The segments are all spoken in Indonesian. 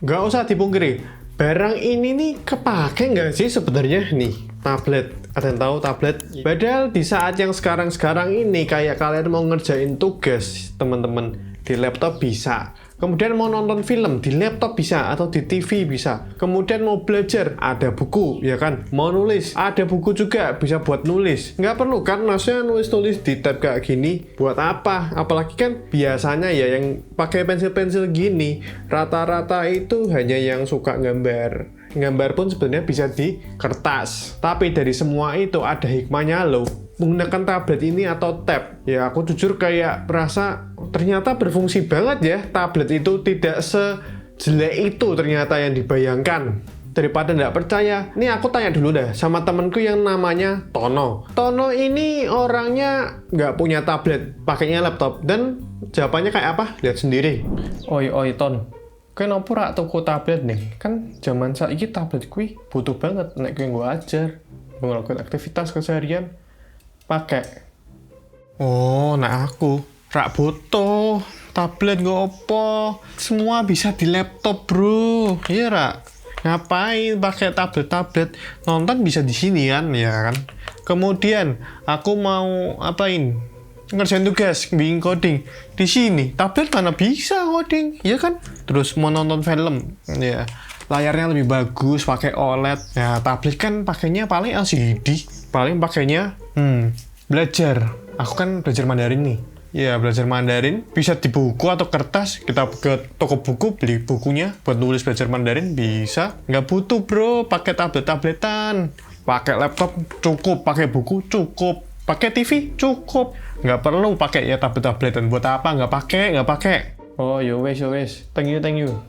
nggak usah dipungkiri, barang ini nih kepake nggak sih sebenarnya nih tablet? Ada yang tahu tablet? Padahal di saat yang sekarang ini kayak kalian mau ngerjain tugas teman-teman di laptop bisa. Kemudian mau nonton film di laptop bisa atau di TV bisa. Kemudian mau belajar ada buku ya kan. Mau nulis ada buku juga bisa buat nulis. Nggak perlu kan maksudnya nulis-nulis di tab kayak gini buat apa? Apalagi kan biasanya ya yang pakai pensil-pensil gini rata-rata itu hanya yang suka gambar. Gambar pun sebenarnya bisa di kertas. Tapi dari semua itu ada hikmahnya loh. Menggunakan tablet ini atau tab. Ya aku jujur kayak merasa ternyata berfungsi banget ya. Tablet itu tidak sejelek itu ternyata yang dibayangkan. Daripada nggak percaya, ini aku tanya dulu dah sama temenku yang namanya Tono. Tono ini orangnya nggak punya tablet, pakainya laptop. Dan jawabannya kayak apa? Lihat sendiri. Oi Ton, kenapa rak tuku tablet nih? Kan zaman saiki tablet kuwi butuh banget nek kowe nggo ajar, melakukan aktivitas keseharian pakai. Oh, nah aku rak butuh tablet nggo opo? Semua bisa di laptop, bro. Iya rak. Ngapain pakai tablet? Nonton bisa di sini kan, ya kan? Kemudian aku mau apain? Ngerjain tugas, bikin coding di sini. Tablet mana bisa coding, ya kan? Terus mau nonton film, ya layarnya lebih bagus pakai OLED. Ya tablet kan pakainya paling LCD, paling pakainya belajar. Aku kan belajar Mandarin nih. Ya belajar Mandarin bisa di buku atau kertas. Kita ke toko buku beli bukunya buat nulis belajar Mandarin bisa. Nggak butuh bro pakai tabletan. Pakai laptop cukup, pakai buku cukup, pakai TV cukup. Nggak perlu pakai ya tabletan. Buat apa? Nggak pakai. Oh yo wes. Thank you.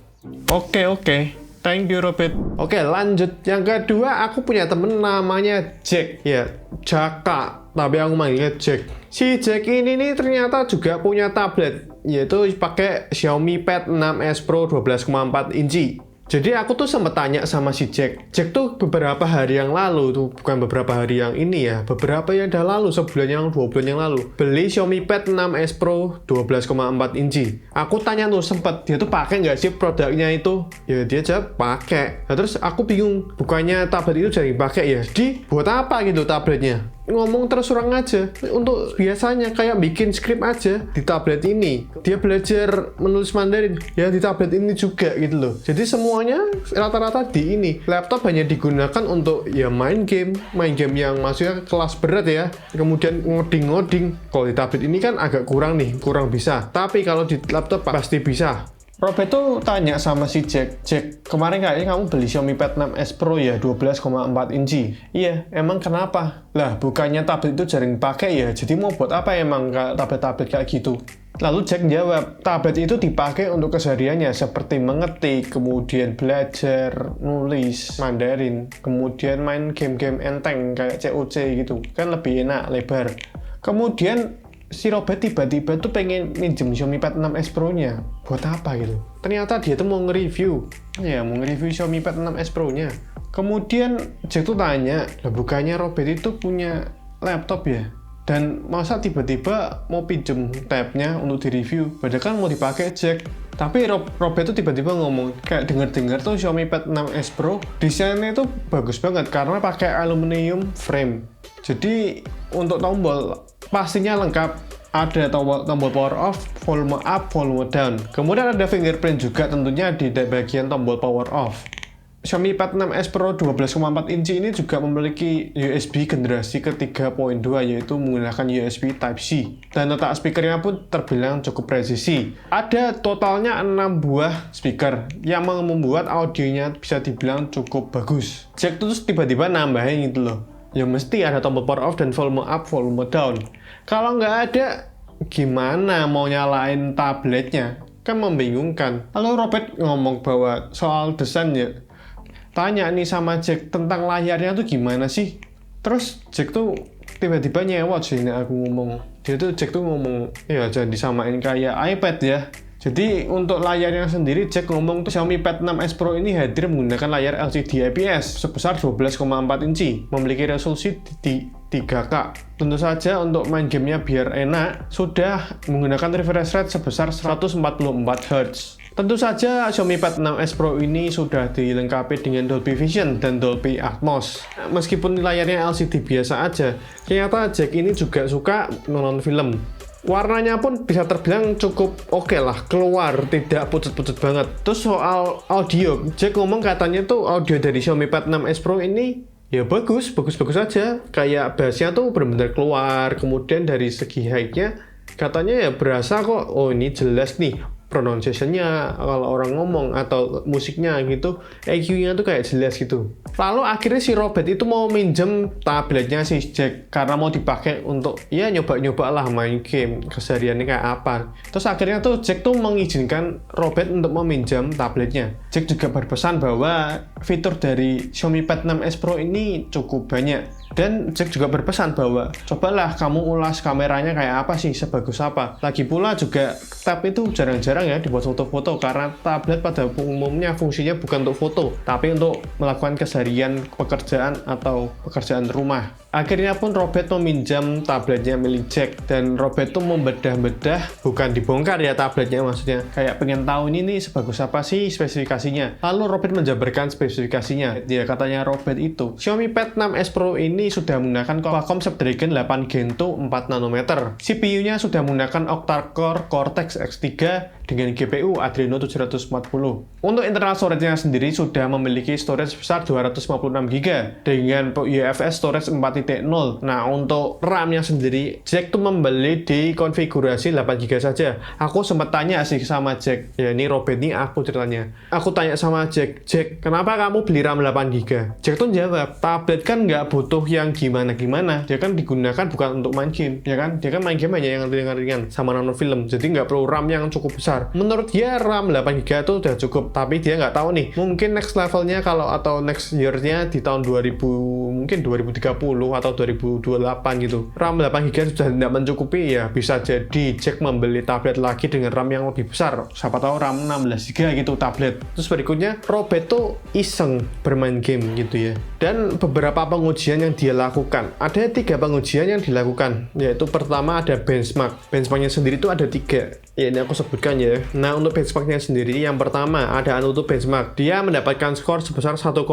Oke. Thank you Robert. Oke lanjut. Yang kedua aku punya temen namanya Jack. Ya Jaka. Tapi aku manggilnya Jack. Si Jack ini nih ternyata juga punya tablet. Yaitu pakai Xiaomi Pad 6s Pro 12,4 inci. Jadi aku tuh sempat tanya sama si Jack. Jack tuh beberapa hari yang lalu tuh, bukan beberapa hari yang ini ya, beberapa yang udah lalu, sebulan yang 2 bulan yang lalu, beli Xiaomi Pad 6s Pro 12,4 inci. Aku tanya tuh sempat dia tuh pakai nggak sih produknya itu? Ya dia jawab pakai. Nah, terus aku bingung, bukannya tablet itu jarang pakai ya? Di buat apa gitu tabletnya? Ngomong terus orang aja. Untuk biasanya kayak bikin skrip aja di tablet ini. Dia belajar menulis Mandarin ya di tablet ini juga gitu loh. Jadi semuanya rata-rata di ini. Laptop hanya digunakan untuk ya main game yang maksudnya kelas berat ya. Kemudian ngoding. Kalau di tablet ini kan agak kurang bisa. Tapi kalau di laptop pasti bisa. Robert tuh tanya sama si Jack, kemarin kayaknya kamu beli Xiaomi Pad 6s Pro ya 12,4 inci. Iya, emang kenapa? Lah, bukannya tablet itu jarang dipakai ya, jadi mau buat apa emang tablet-tablet kayak gitu? Lalu Jack jawab, tablet itu dipakai untuk kesehariannya seperti mengetik, kemudian belajar, nulis Mandarin, kemudian main game-game enteng kayak COC gitu, kan lebih enak, lebar. Kemudian si Robert tiba-tiba tuh pengen minjem Xiaomi Pad 6s Pro-nya. Buat apa gitu? Ternyata dia tuh mau nge-review. Ya, mau nge-review Xiaomi Pad 6s Pro-nya. Kemudian Jack tuh tanya, lah bukannya Robert itu punya laptop ya? Dan masa tiba-tiba mau pinjem tabnya untuk di-review? Padahal kan mau dipakai Jack. Tapi Robert tuh tiba-tiba ngomong, kayak denger-dengar tuh Xiaomi Pad 6s Pro desainnya itu bagus banget karena pakai aluminium frame. Jadi untuk tombol pastinya lengkap, ada tombol power off, volume up, volume down. Kemudian ada fingerprint juga tentunya di bagian tombol power off. Xiaomi Pad 6s Pro 12,4 inci ini juga memiliki USB generasi ke-3.2 yaitu menggunakan USB Type-C. Dan letak speakernya pun terbilang cukup presisi. Ada totalnya 6 buah speaker yang membuat audionya bisa dibilang cukup bagus. Jack terus tiba-tiba nambahin gitu loh. Ya mesti ada tombol power off dan volume up, volume down. Kalau nggak ada, gimana mau nyalain tabletnya? Kan membingungkan. Lalu Robert ngomong bahwa soal desain ya, tanya nih sama Jack tentang layarnya tuh gimana sih? Terus Jack tuh tiba-tiba nyewot sih ini aku ngomong. Jack tuh ngomong, ya jangan disamain kayak iPad ya. Jadi untuk layarnya sendiri Jack ngomong tuh Xiaomi Pad 6s Pro ini hadir menggunakan layar LCD IPS sebesar 12,4 inci, memiliki resolusi 3K. Tentu saja untuk main gamenya biar enak, sudah menggunakan refresh rate sebesar 144 Hz. Tentu saja Xiaomi Pad 6s Pro ini sudah dilengkapi dengan Dolby Vision dan Dolby Atmos. Meskipun layarnya LCD biasa aja, ternyata Jack ini juga suka nonton film. Warnanya pun bisa terbilang cukup oke lah, keluar, tidak pucat-pucat banget. Terus soal audio, Jack ngomong katanya tuh audio dari Xiaomi Pad 6s Pro ini ya bagus aja. Kayak bassnya tuh benar-benar keluar, kemudian dari segi high-nya katanya ya berasa kok, oh ini jelas nih pronunciation-nya kalau orang ngomong atau musiknya gitu, EQ-nya tuh kayak jelas gitu. Lalu akhirnya si Robert itu mau minjem tabletnya si Jack karena mau dipakai untuk ya nyoba-nyoba lah main game kesehariannya kayak apa. Terus akhirnya tuh Jack tuh mengizinkan Robert untuk meminjam tabletnya. Jack juga berpesan bahwa fitur dari Xiaomi Pad 6s Pro ini cukup banyak. Dan Jack juga berpesan bahwa cobalah kamu ulas kameranya kayak apa sih, sebagus apa. Lagi pula juga tab itu jarang-jarang ya dibuat foto-foto karena tablet pada umumnya fungsinya bukan untuk foto, tapi untuk melakukan keseharian pekerjaan atau pekerjaan rumah. Akhirnya pun Robert meminjam tabletnya milik Jack dan Robert tuh membedah-bedah, bukan dibongkar ya tabletnya maksudnya. Kayak pengen tahu ini nih sebagus apa sih spesifikasinya. Lalu Robert menjabarkan spesifikasinya. Dia katanya Robert itu Xiaomi Pad 6s Pro ini sudah menggunakan Qualcomm Snapdragon 8 Gen 2 4 nanometer. CPU-nya sudah menggunakan octa-core Cortex X3 dengan GPU Adreno 740. Untuk internal storage-nya sendiri sudah memiliki storage sebesar 256GB dengan UFS storage 4.0. Nah, untuk RAM-nya sendiri, Jack tuh membeli di konfigurasi 8GB saja. Aku sempat tanya sih sama Jack, ya ini Robert nih aku ceritanya. Aku tanya sama Jack, kenapa kamu beli RAM 8GB? Jack tuh jawab, tablet kan nggak butuh yang gimana-gimana. Dia kan digunakan bukan untuk main game, ya kan? Dia kan main game hanya yang ringan-ringan sama nonton film, jadi nggak perlu RAM yang cukup besar. Menurut dia RAM 8GB itu udah cukup, tapi dia nggak tahu nih, mungkin next levelnya atau next year-nya di tahun 2030 atau 2028 gitu. RAM 8GB sudah tidak mencukupi, ya bisa jadi Jack membeli tablet lagi dengan RAM yang lebih besar. Siapa tahu RAM 16GB gitu tablet. Terus berikutnya, Robert tuh iseng bermain game gitu ya. Dan beberapa pengujian yang dia lakukan. Ada 3 pengujian yang dilakukan, yaitu pertama ada benchmark. Benchmarknya sendiri itu ada 3. Ya ini aku sebutkan ya. Nah untuk benchmarknya sendiri, yang pertama ada AnTuTu benchmark. Dia mendapatkan skor sebesar 1,5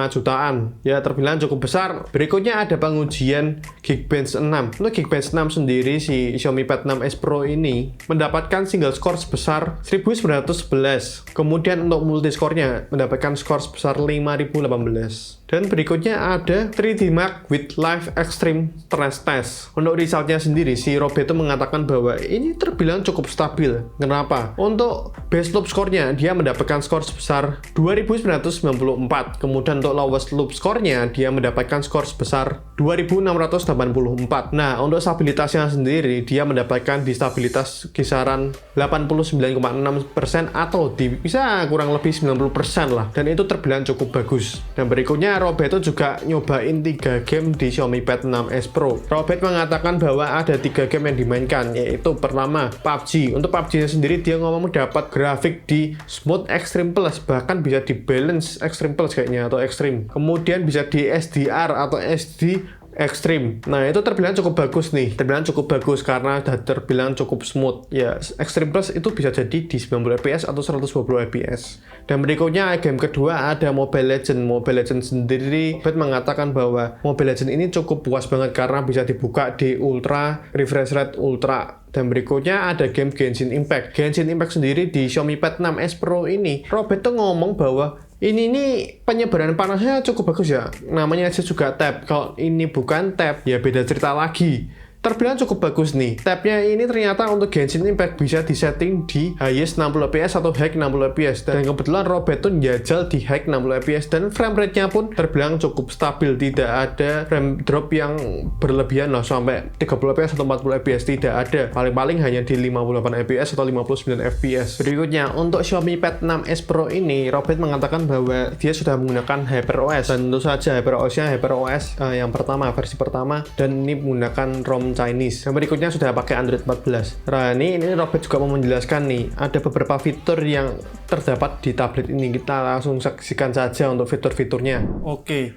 jutaan. Ya terbilang cukup besar. Berikutnya ada pengujian Geekbench 6. Untuk Geekbench 6 sendiri, si Xiaomi Pad 6s Pro ini mendapatkan single score sebesar 1911. Kemudian untuk multiscore-nya mendapatkan skor sebesar 5018. Dan berikutnya ada 3D Mark with Live Extreme Stress Test. Untuk resultnya sendiri, si Robert mengatakan bahwa ini terbilang cukup stabil. Kenapa? Untuk best loop score-nya, dia mendapatkan skor sebesar 2994. Kemudian untuk lowest loop score-nya, dia mendapatkan skor sebesar 2684. Nah, untuk stabilitasnya sendiri, dia mendapatkan di stabilitas kisaran 89,6% atau bisa kurang lebih 90% lah. Dan itu terbilang cukup bagus. Dan berikutnya, Robert itu juga nyobain 3 game di Xiaomi Pad 6s Pro. Robert mengatakan bahwa ada 3 game yang dimainkan, yaitu pertama PUBG. Untuk PUBG sendiri dia ngomong dapat grafik di Smooth Extreme Plus, bahkan bisa di Balance Extreme Plus kayaknya atau Extreme. Kemudian bisa di SDR atau SD Extreme. Nah itu terbilang cukup bagus nih. Terbilang cukup bagus karena udah terbilang cukup smooth. Ya Extreme Plus itu bisa jadi di 90 fps atau 120 fps. Dan berikutnya game kedua ada Mobile Legends. Mobile Legends sendiri Robert mengatakan bahwa Mobile Legends ini cukup puas banget karena bisa dibuka di ultra, refresh rate ultra. Dan berikutnya ada game Genshin Impact. Genshin Impact sendiri di Xiaomi Pad 6s Pro ini, Robert tuh ngomong bahwa ini nih penyebaran panasnya cukup bagus ya. Namanya aja juga tab. Kalau ini bukan tab, ya beda cerita lagi. Terbilang cukup bagus nih. Tabnya ini ternyata untuk Genshin Impact bisa disetting di highest 60 fps atau high 60 fps. Dan kebetulan Robert tuh njajal di high 60 fps dan frame rate-nya pun terbilang cukup stabil. Tidak ada frame drop yang berlebihan loh sampai 30 fps atau 40 fps. Tidak ada. Paling-paling hanya di 58 fps atau 59 fps. Berikutnya, untuk Xiaomi Pad 6s Pro ini, Robert mengatakan bahwa dia sudah menggunakan HyperOS. Dan tentu saja HyperOS-nya HyperOS yang pertama, versi pertama. Dan ini menggunakan ROM Chinese. Yang berikutnya sudah pakai Android 14. Nah, ini Robert juga mau menjelaskan nih, ada beberapa fitur yang terdapat di tablet ini. Kita langsung saksikan saja untuk fitur-fiturnya. Oke,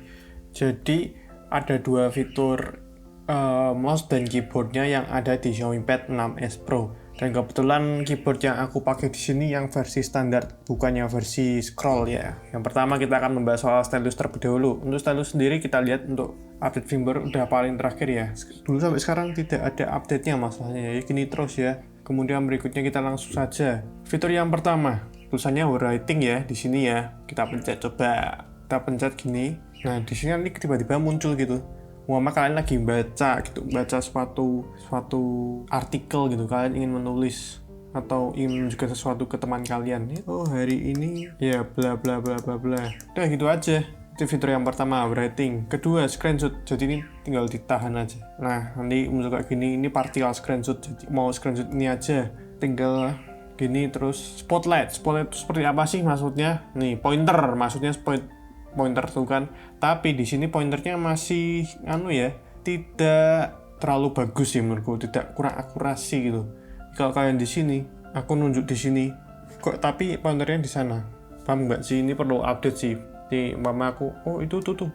jadi ada 2 fitur mouse dan keyboardnya yang ada di Xiaomi Pad 6s Pro. Dan kebetulan keyboard yang aku pakai di sini yang versi standar, bukannya versi scroll ya. Yang pertama kita akan membahas soal stylus terlebih dahulu. Untuk stylus sendiri kita lihat untuk update firmware udah paling terakhir ya. Dulu sampai sekarang tidak ada update-nya masalahnya ya, gini terus ya. Kemudian berikutnya kita langsung saja. Fitur yang pertama, tulisannya writing ya di sini ya. Kita pencet coba. Kita pencet gini. Nah, di sini nanti tiba-tiba muncul gitu. Umpama kalian lagi baca gitu, baca suatu artikel gitu, kalian ingin menulis atau ingin menunjukkan sesuatu ke teman kalian. Oh, hari ini ya bla bla bla bla bla. Udah gitu aja. Itu fitur yang pertama, writing. Kedua, screenshot. Jadi ini tinggal ditahan aja. Nah, nanti muncul kayak gini, ini partial screenshot. Jadi mau screenshot ini aja, tinggal gini terus spotlight. Spotlight itu seperti apa sih maksudnya? Nih, pointer maksudnya pointer tuh kan, tapi di sini pointernya masih tidak terlalu bagus sih menurutku, tidak kurang akurasi gitu. Kalau kalian di sini, aku nunjuk di sini, kok tapi pointernya di sana, paham nggak sih? Ini perlu update sih. Nih mama aku, oh itu tuh.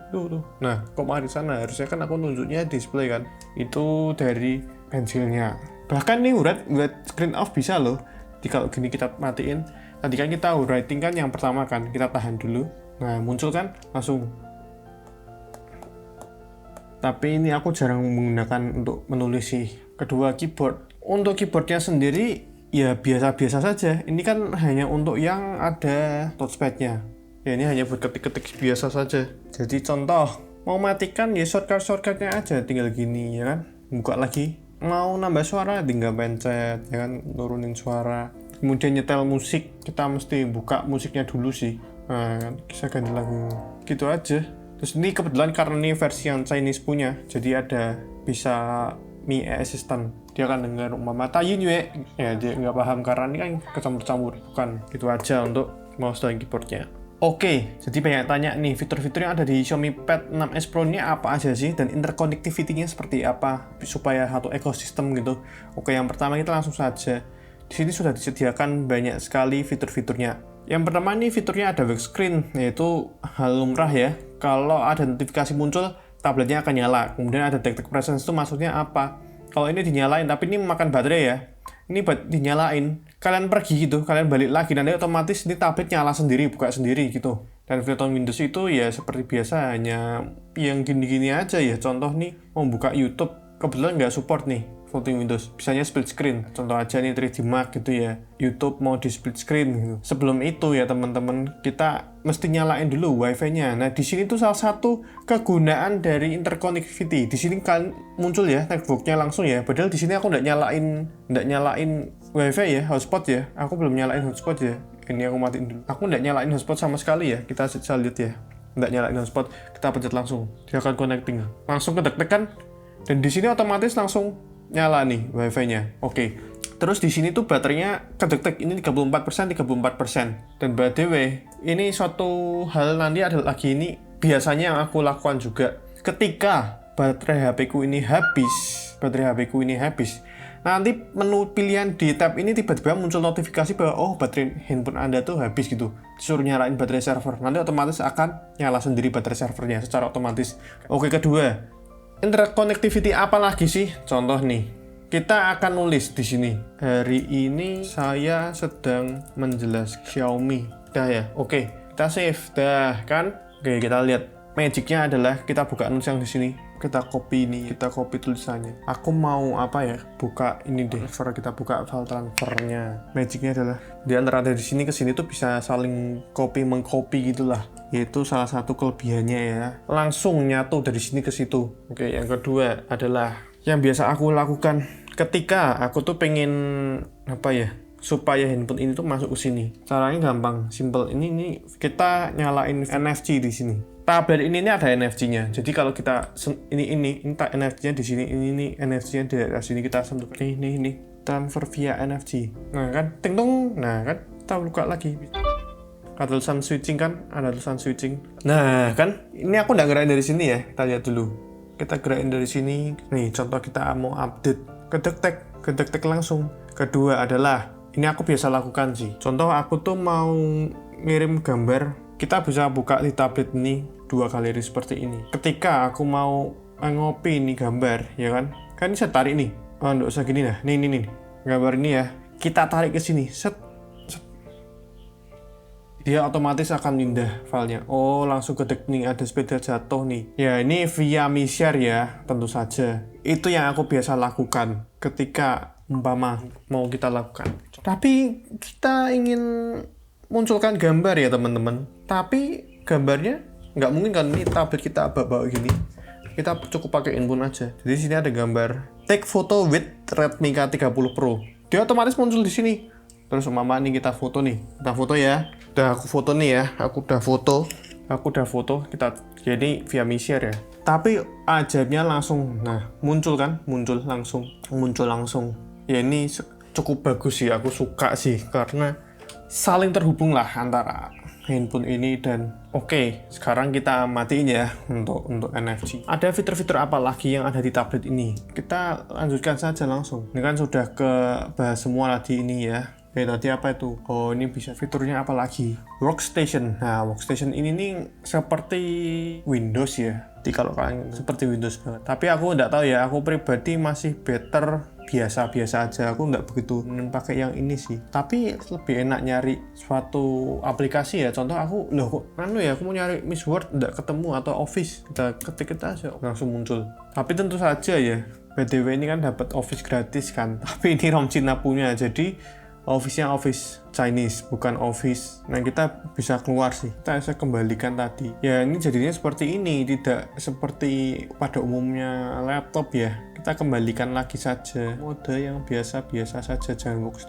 Nah, kok malah di sana? Harusnya kan aku nunjuknya display kan? Itu dari pensilnya. Bahkan nih buat screen off bisa loh. Jadi kalau gini kita matiin. Tadi kan kita writing kan yang pertama kan, kita tahan dulu. Nah, muncul kan langsung. Tapi ini aku jarang menggunakan untuk menulis sih. Kedua, keyboard. Untuk keyboardnya sendiri ya biasa-biasa saja. Ini kan hanya untuk yang ada touchpadnya. Ya ini hanya buat ketik-ketik biasa saja. Jadi contoh, mau matikan ya shortcut-shortcutnya aja, tinggal gini ya kan. Buka lagi. Mau nambah suara tinggal pencet ya kan, nurunin suara. Kemudian nyetel musik, kita mesti buka musiknya dulu sih. Nah, bisa ganti lagu gitu aja. Terus ini kebetulan karena ini versi yang Chinese punya, jadi ada bisa Mi Assistant. Dia akan dengar umpama tayin ya, dia nggak paham karena ini kan kecampur-campur. Bukan, gitu aja untuk mouse dan keyboardnya. Oke, jadi banyak tanya nih, fitur-fitur yang ada di Xiaomi Pad 6s Pro ini apa aja sih, dan interconnectivity-nya seperti apa supaya satu ekosistem gitu. Oke, yang pertama kita langsung saja. Di sini sudah disediakan banyak sekali fitur-fiturnya. Yang pertama nih fiturnya ada wake screen, yaitu hal lumrah ya. Kalau ada notifikasi muncul, tabletnya akan nyala. Kemudian ada detect presence, itu maksudnya apa? Kalau ini dinyalain, tapi ini memakan baterai ya. Ini buat dinyalain. Kalian pergi gitu, kalian balik lagi, nanti otomatis ini tablet nyala sendiri, buka sendiri gitu. Dan fitur Windows itu ya seperti biasa, hanya yang gini-gini aja ya. Contoh nih, mau buka YouTube, kebetulan nggak support nih floating Windows, bisanya split screen. Contoh aja nih 3D Mark gitu ya, YouTube mau di split screen gitu. Sebelum itu ya teman-teman, kita mesti nyalain dulu wifi-nya. Nah, di sini tuh salah satu kegunaan dari interconnectivity. Di sini kan muncul ya network-nya langsung ya. Padahal di sini aku nggak nyalain wifi ya, hotspot ya. Aku belum nyalain hotspot ya. Ini aku matiin dulu. Aku nggak nyalain hotspot sama sekali ya. Kita bisa lihat ya. Nggak nyalain hotspot, kita pencet langsung. Dia akan connecting. Langsung ketek-tek kan. Dan di sini otomatis langsung nyala nih wifi-nya. Oke. Terus di sini tuh baterainya kedetek, ini 34%. Dan by the way, ini suatu hal nanti ada lagi, ini biasanya yang aku lakukan juga. Ketika baterai HP-ku ini habis, nanti menu pilihan di tab ini tiba-tiba muncul notifikasi bahwa oh baterai handphone Anda tuh habis gitu. Disuruh nyalain baterai server. Nanti otomatis akan nyala sendiri baterai servernya secara otomatis. Oke, kedua, interconnectivity apa lagi sih? Contoh nih, kita akan nulis di sini. Hari ini saya sedang menjelaskan Xiaomi. Dah ya, oke. Kita save, dah kan? Oke, kita lihat. Magicnya adalah kita buka nulis yang di sini. Kita copy ini, kita copy tulisannya. Aku mau apa ya? Buka ini deh. Kita buka file transfernya. Magicnya adalah di antara dari sini ke sini tuh bisa saling mengcopy gitulah. Yaitu salah satu kelebihannya ya. Langsung nyatu dari sini ke situ. Oke, yang kedua adalah yang biasa aku lakukan ketika aku tuh pengen apa ya? Supaya handphone ini tuh masuk ke sini. Caranya gampang, simple. Ini kita nyalain NFC di sini. Tablet ini ada NFC-nya. Jadi kalau kita ini NFC-nya di sini, ini NFC-nya di sini, kita sentuh. Ini transfer via NFC. Nah kan, ting dong. Nah kan, kita buka lagi. Ada tulisan switching kan? Ada tulisan switching. Nah kan, ini aku nggak gerakin dari sini ya. Kita lihat dulu. Kita gerakin dari sini. Nih, contoh kita mau update. Kedetek langsung. Kedua adalah, ini aku biasa lakukan sih. Contoh aku tuh mau ngirim gambar. Kita bisa buka di tablet ini 2 galeri seperti ini. Ketika aku mau ngopi ini gambar, ya kan? Kan ini saya tarik nih. Oh, nggak usah gini lah. Nih. gambar ini ya, kita tarik ke sini, set, dia otomatis akan pindah filenya. Oh, langsung ke nih, ada sepeda jatuh nih. Ya, ini via share ya, tentu saja. Itu yang aku biasa lakukan ketika umpama mau kita lakukan. Tapi kita ingin munculkan gambar ya teman-teman. Tapi gambarnya nggak mungkin kan, ini tablet kita bawa gini. Kita cukup pakai handphone aja. Jadi di sini ada gambar take photo with Redmi K30 Pro. Dia otomatis muncul di sini. Terus umpama nih kita foto nih. Kita foto ya. Udah aku foto nih ya. Aku udah foto. Kita jadi via share ya. Tapi ajaibnya langsung, nah muncul kan? Muncul langsung. Ya ini cukup bagus sih. Aku suka sih karena saling terhubung lah antara handphone ini dan oke, sekarang kita matiin ya untuk NFC. Ada fitur-fitur apa lagi yang ada di tablet ini? Kita lanjutkan saja langsung. Ini kan sudah bahas semua tadi ini ya. Tadi apa itu? Oh, ini bisa fiturnya apa lagi? Workstation. Nah, workstation ini nih seperti Windows ya. Jadi kalau kalian seperti Windows banget. Tapi aku nggak tahu ya. Aku pribadi masih better biasa-biasa aja. Aku nggak begitu pakai yang ini sih. Tapi lebih enak nyari suatu aplikasi ya. Contoh aku, aku mau nyari Miss Word nggak ketemu atau Office. Kita ketik aja langsung muncul. Tapi tentu saja ya. BTW ini kan dapat Office gratis kan. Tapi ini ROM Cina punya. Jadi Office-nya Office Chinese, bukan Office. Nah, kita bisa keluar sih. Saya kembalikan tadi. Ya, ini jadinya seperti ini, tidak seperti pada umumnya laptop ya. Kita kembalikan lagi saja. Mode yang biasa-biasa saja, jangan box.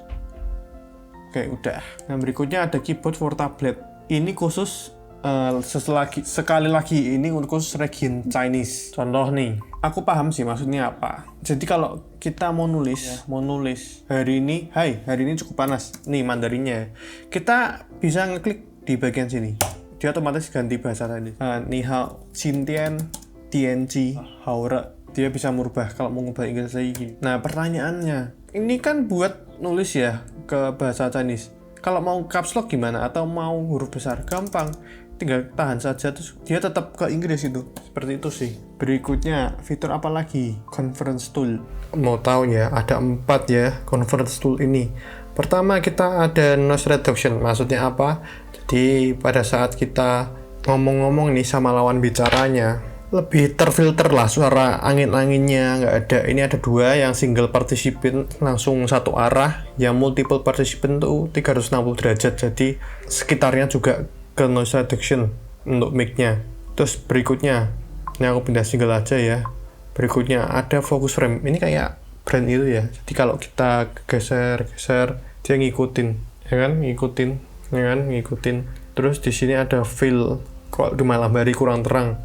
Oke, udah. Nah, berikutnya ada keyboard for tablet. Ini khusus sekali lagi ini khusus region Chinese. Contoh nih, aku paham sih maksudnya apa. Jadi kalau kita mau nulis hari ini cukup panas. Nih Mandarinnya. Kita bisa ngeklik di bagian sini. Dia otomatis ganti bahasa tadi. Ni hao, Xintian, Tianji, Haore. Dia bisa merubah kalau mau ngubah Inggris lagi. Nah, pertanyaannya, ini kan buat nulis ya ke bahasa Chinese. Kalau mau caps lock gimana? Atau mau huruf besar? Gampang. Tinggal tahan saja, terus dia tetap ke Inggris itu. Seperti itu sih. Berikutnya, fitur apa lagi? Conference Tool. Mau tahu ya, ada 4 ya Conference Tool ini. Pertama, kita ada noise reduction. Maksudnya apa? Jadi, pada saat kita ngomong-ngomong nih sama lawan bicaranya, lebih terfilter lah suara angin-anginnya, nggak ada. Ini ada 2, yang single participant langsung satu arah, yang multiple participant tuh 360 derajat. Jadi, sekitarnya juga ke noise reduction untuk mic-nya. Terus berikutnya, ini aku pindah single aja ya. Berikutnya ada focus frame. Ini kayak brand itu ya. Jadi kalau kita geser, dia ngikutin, ya kan? Ngikutin. Terus di sini ada fill. Kalau di malam hari kurang terang,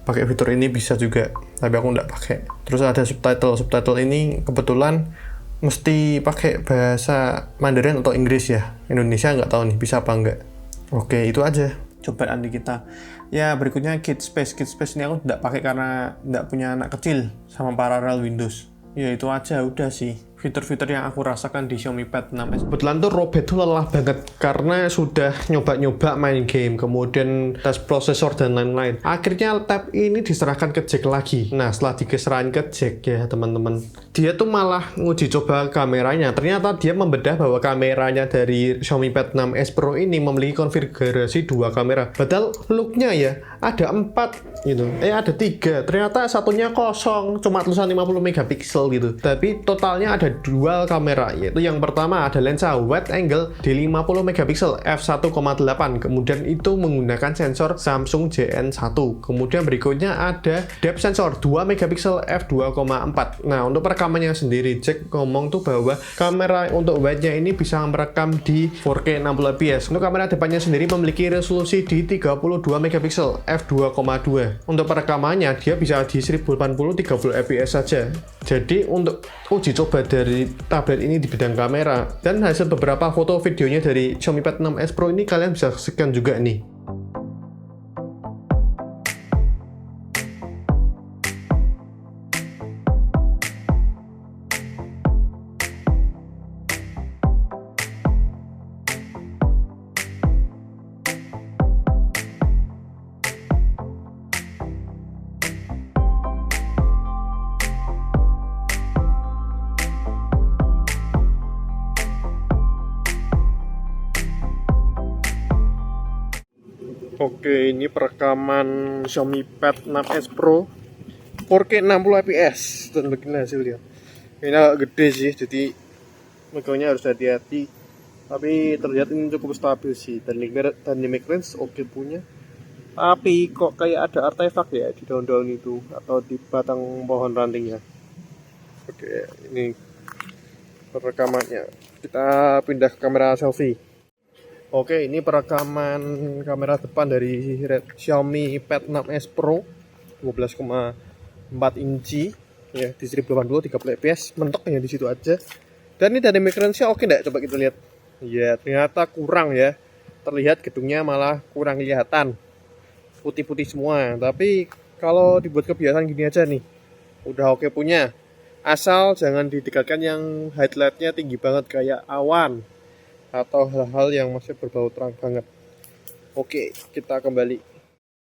pakai fitur ini bisa juga. Tapi aku nggak pakai. Terus ada subtitle. Subtitle ini kebetulan mesti pakai bahasa Mandarin atau Inggris ya. Indonesia nggak tahu nih bisa apa nggak. Oke, itu aja cobaan di kita. Ya, berikutnya Kit Space. Kit Space ini aku tidak pakai karena tidak punya anak kecil sama paralel Windows. Ya, itu aja udah sih fitur-fitur yang aku rasakan di Xiaomi Pad 6s. Kebetulan tuh Robert tuh lelah banget karena sudah nyoba-nyoba main game, kemudian tes prosesor dan lain-lain. Akhirnya tab ini diserahkan ke Jack lagi. Nah, setelah diserahkan ke Jack ya teman-teman, dia tuh malah nguji coba kameranya. Ternyata dia membedah bahwa kameranya dari Xiaomi Pad 6s Pro ini memiliki konfigurasi 2 kamera. Padahal looknya ya ada 4 gitu. Ada 3. Ternyata satunya kosong, cuma tulisan 50 megapiksel gitu. Tapi totalnya ada dual kamera, yaitu yang pertama ada lensa wide angle di 50 megapiksel f1.8, kemudian itu menggunakan sensor Samsung JN1. Kemudian berikutnya ada depth sensor 2 megapiksel f2.4. Nah, untuk perekamannya sendiri Jack ngomong tuh bahwa kamera untuk wide-nya ini bisa merekam di 4K 60 fps. Untuk kamera depannya sendiri memiliki resolusi di 32 megapiksel f2.2. Untuk perekamannya dia bisa di 1080 30 fps saja. Jadi untuk uji coba dari tablet ini di bidang kamera dan hasil beberapa foto videonya dari Xiaomi Pad 6s Pro ini kalian bisa saksikan juga nih. Oke, ini perekaman Xiaomi Pad 6s Pro 4K 60 fps dan begini hasilnya. Ini agak gede sih, jadi megangnya harus hati-hati. Tapi terlihat ini cukup stabil sih. Dynamic range oke punya. Tapi kok kayak ada artefak ya di daun-daun itu atau di batang pohon rantingnya. Oke, ini perekamannya. Kita pindah ke kamera selfie. Oke, ini perekaman kamera depan dari Xiaomi Pad 6s Pro 12,4 inci ya, di 1080 30 fps, mentok ya di situ aja. Dan ini dynamic range-nya oke enggak? Coba kita lihat. Ya, ternyata kurang ya. Terlihat gedungnya malah kurang kelihatan. Putih-putih semua. Tapi kalau dibuat kebiasaan gini aja nih, udah oke punya. Asal jangan didekatkan yang highlight-nya tinggi banget kayak awan atau hal-hal yang masih berbau terang banget. Oke, kita kembali.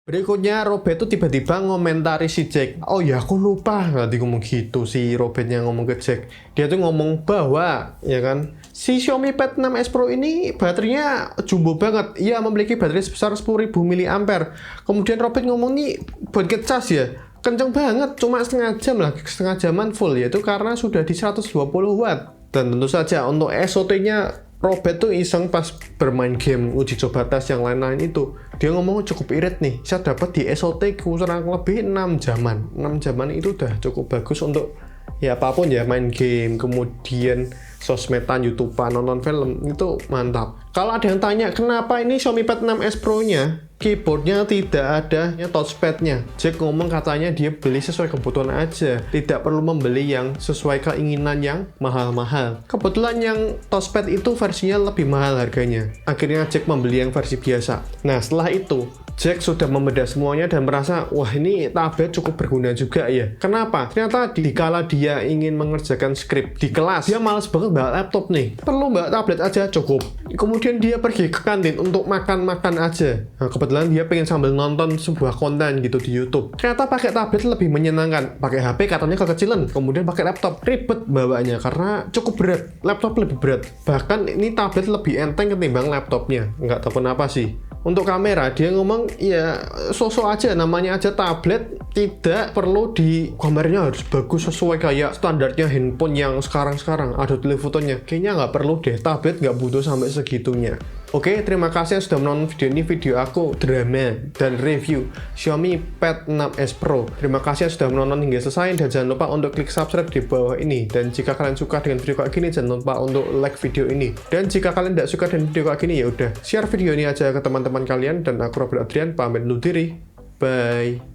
Berikutnya Robert tuh tiba-tiba ngomentari si Jack. Oh ya, aku lupa nanti ngomong gitu si Robertnya ngomong ke Jack. Dia tuh ngomong bahwa ya kan, si Xiaomi Pad 6s Pro ini baterainya jumbo banget. Ia memiliki baterai sebesar 10.000 mAh. Kemudian Robert ngomong nih buat ngecas ya, kenceng banget, cuma setengah jam lah, setengah jaman full, yaitu karena sudah di 120 watt. Dan tentu saja untuk SOT-nya Robert tuh iseng pas bermain game uji coba tes yang lain-lain itu. Dia ngomong cukup irit nih, saya dapat di SOT kurang lebih 6 jaman. 6 jaman itu udah cukup bagus untuk ya apapun ya, main game, kemudian sosmedan, YouTubean, nonton film, itu mantap. Kalau ada yang tanya kenapa ini Xiaomi Pad 6s Pro nya keyboardnya tidak ada touchpadnya, Jack ngomong katanya dia beli sesuai kebutuhan aja, tidak perlu membeli yang sesuai keinginan yang mahal-mahal. Kebetulan yang touchpad itu versinya lebih mahal harganya, akhirnya Jack membeli yang versi biasa. Nah setelah itu Jack sudah membedah semuanya dan merasa, wah ini tablet cukup berguna juga ya. Kenapa? Ternyata dikala dia ingin mengerjakan skrip di kelas, dia males banget bawa laptop nih. Perlu bawa tablet aja cukup. Kemudian dia pergi ke kantin untuk makan-makan aja. Nah, kebetulan dia pengen sambil nonton sebuah konten gitu di YouTube. Ternyata pakai tablet lebih menyenangkan. Pakai HP katanya kekecilan. Kemudian pakai laptop ribet bawanya karena cukup berat. Laptop lebih berat. Bahkan ini tablet lebih enteng ketimbang laptopnya. Nggak tahu kenapa sih. Untuk kamera dia ngomong ya sosok aja, namanya aja tablet, tidak perlu di kameranya harus bagus sesuai kayak standarnya handphone yang sekarang ada telefotonya. Kayaknya nggak perlu deh, tablet nggak butuh sampai segitunya. Oke, terima kasih yang sudah menonton video ini. Video aku drama dan review Xiaomi Pad 6s Pro. Terima kasih yang sudah menonton hingga selesai, dan jangan lupa untuk klik subscribe di bawah ini. Dan jika kalian suka dengan video kayak gini, jangan lupa untuk like video ini. Dan jika kalian tidak suka dengan video kayak gini, ya udah share video ini aja ke teman-teman kalian. Dan aku Robert Adrian pamit undur diri. Bye.